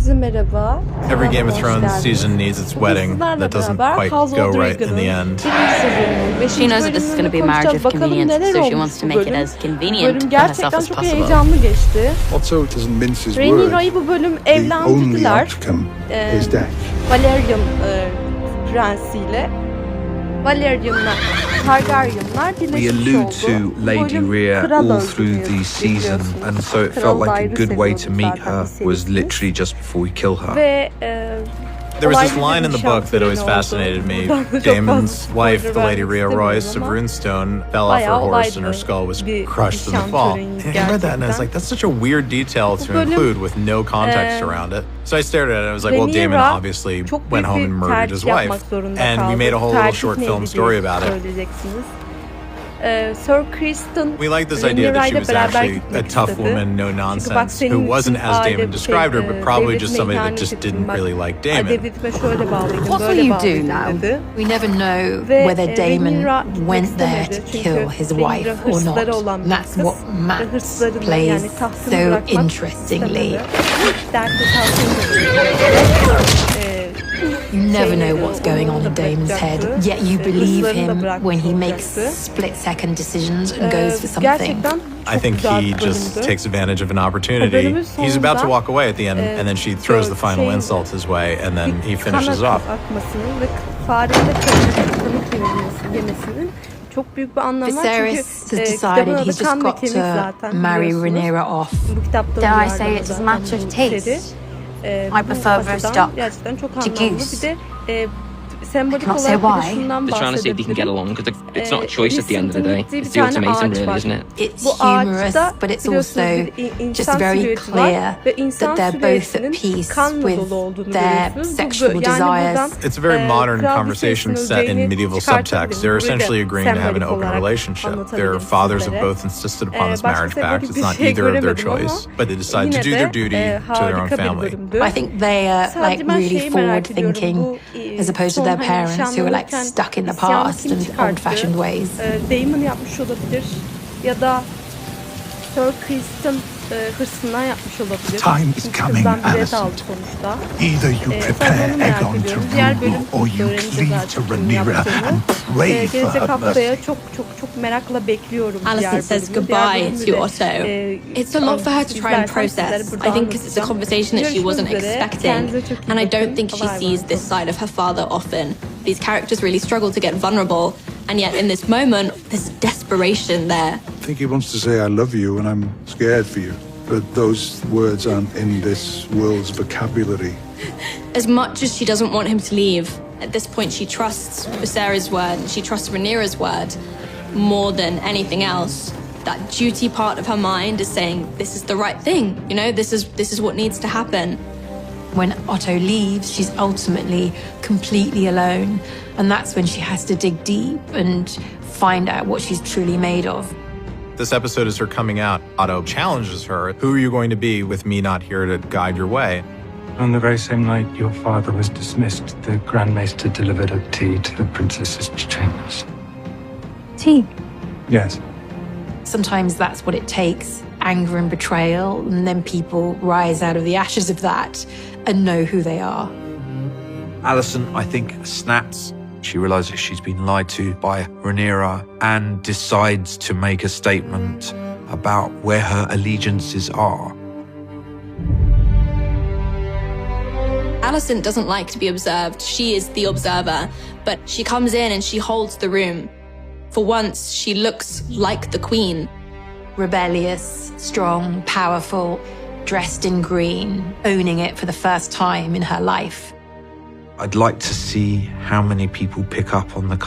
Herkese merhaba. Every Game of Thrones season needs its wedding that doesn't quite go right in the end. She knows that this is going to be a marriage of convenience, so she wants to make it as convenient for herself as çok possible. heyecanlı geçti. Otto doesn't mince his Rhaenyra'yı words. bu bölüm The only evlendirdiler. outcome is death. Valerian prensiyle. Valerian'lar, Targaryen'lar We birleşmiş allude oldu. to Bu Lady bölüm Rhea kral all through öldürüyor, the season, biliyorsunuz. and so it Kral felt like a ayrı good way to seviyorduk meet zaten her bir was serisini. literally just before we kill her. Ve There was this olaylı line in bir the book that always şans töreni fascinated oldu. me. Buradan çok Damon's fazla wife, the spoiler Lady Rhea vermek Royce of istemiyorum ama Runestone, fell off her bayağı horse and her olaylı skull was bir crushed in the nişan fall. töreni And I read that and I was gerçekten. like, that's such a weird detail to bölüm, include with no context around it. So I stared at it and I was like, well, Damon Rhaenyra obviously çok went büyük home and bir murdered his tercih wife. yapmak zorunda And we kaldı. made a whole little Tercih short film neydi story diye about it. söyleyeceksiniz. Sir Kristen We like this idea that she was beraber actually a gitmek tough istedi. woman, no Çünkü bak nonsense, senin who için wasn't as Damon aile described her, but probably just devletime somebody that ihanet just ettin, didn't bak, really like Damon. devletime şöyle bağlıydım, What will böyle you do bağlıydım now? dedi. We never know Ve whether Damon Rhaenyra gitmek went there istemedi. to Çünkü kill his Rhaenyra wife or not. hırsları olan bir That's kız. what Ve Matt hırslarını, plays yani tahtını so bırakmak interestingly. istemedi. Dertli tahtını You never know what's going on in Damon's head, yet you believe him when he makes split-second decisions and goes for something. Gerçekten I think he just takes advantage of an opportunity. He's about to walk away at the end, and then she throws the final insult his way, and then he finishes off. Akmasının ve farenin de kanı yemesinin çok büyük bir anlamı var. Viserys Çünkü has kitabın decided adı he's Kan just ve got Kemik to zaten marry biliyorsunuz. Rhaenyra off. Bu kitapta Dare I uyarlandı say it's a zaten matter bu of taste? seri. I prefer Bu roast açıdan duck gerçekten çok to anlamlı. goose. Bir de sembolik cannot say olarak bir de why. şundan They're trying to see if they can get bahsedebilirim. along because it's not a choice at the end of the day. Diye It's bir the tane ultimatum, ağaç really, var. isn't it? It's Bu humorous, ağaçta but it's biliyorsunuz also bir just insan very silüeti var clear ve insan that they're both at silüetinin peace kanla with dolu olduğunu their görüyorsunuz. sexual Yani desires. buradan It's a very modern Kral conversation Viserys'in set in öleceğini medieval çıkartabilirim. subtext. They're Burayı da essentially agreeing to have an sembolik open olarak relationship. Their anlatabilirim fathers have sizlere. both insisted upon this Başka marriage pact. sembolik It's bir not şey either of their göremedim choice, ama but they decide to yine do de, their duty to their own harika bir family. bölümdü. I think they are like Sadece ben really şeyi merak ediyorum. forward-thinking Bu, as opposed to son their hani parents who are like nişanlanırken stuck in the isyanı past kim and çıkarttı? old-fashioned ways. Damon yapmış olabilir ya da Sir Kristen hırsından yapmış olabilir. Time is Çünkü coming, kızdan bilet Alicent. aldı sonuçta. Either you Sadece prepare onu merak Aegon to ediyorum. Diğer bölüm rule, or you öğreneceğiz cleave artık to kimin Rhaenyra yaptığını. and pray for Gelecek her haftaya mercy. çok merakla bekliyorum diğer Alicent bölümü. says Diğer goodbye bölümü to de, Otto. It's a lot for her to try and izlersem process. sizlere burada I think because it's a anlatacağım. conversation that she wasn't Görüşmek üzere. expecting. Kendinize çok iyi And I bakın. don't think she Bye bye. sees this side of her father often. These characters really struggle to get vulnerable. And yet in this moment, there's desperation there. I think he wants to say I love you and I'm scared for you. But those words aren't in this world's vocabulary. As much as she doesn't want him to leave, at this point she trusts Viserys' word, she trusts Rhaenyra's word more than anything else. That duty part of her mind is saying, this is the right thing, you know, this is what needs to happen. When Otto leaves, she's ultimately completely alone, and that's when she has to dig deep and find out what she's truly made of. This episode is her coming out. Otto challenges her. Who are you going to be with me not here to guide your way? On the very same night your father was dismissed, the Grand Maester delivered a tea to the princess's chambers. Tea? Yes. Sometimes that's what it takes, anger and betrayal, and then people rise out of the ashes of that and know who they are. Alicent, I think, snaps. She realizes she's been lied to by Rhaenyra and decides to make a statement about where her allegiances are. Alicent doesn't like to be observed. She is the observer, but she comes in and she holds the room. For once, she looks like the queen. Rebellious, strong, powerful, dressed in green, owning it for the first time in her life. I'd like to see how many people pick up on the colour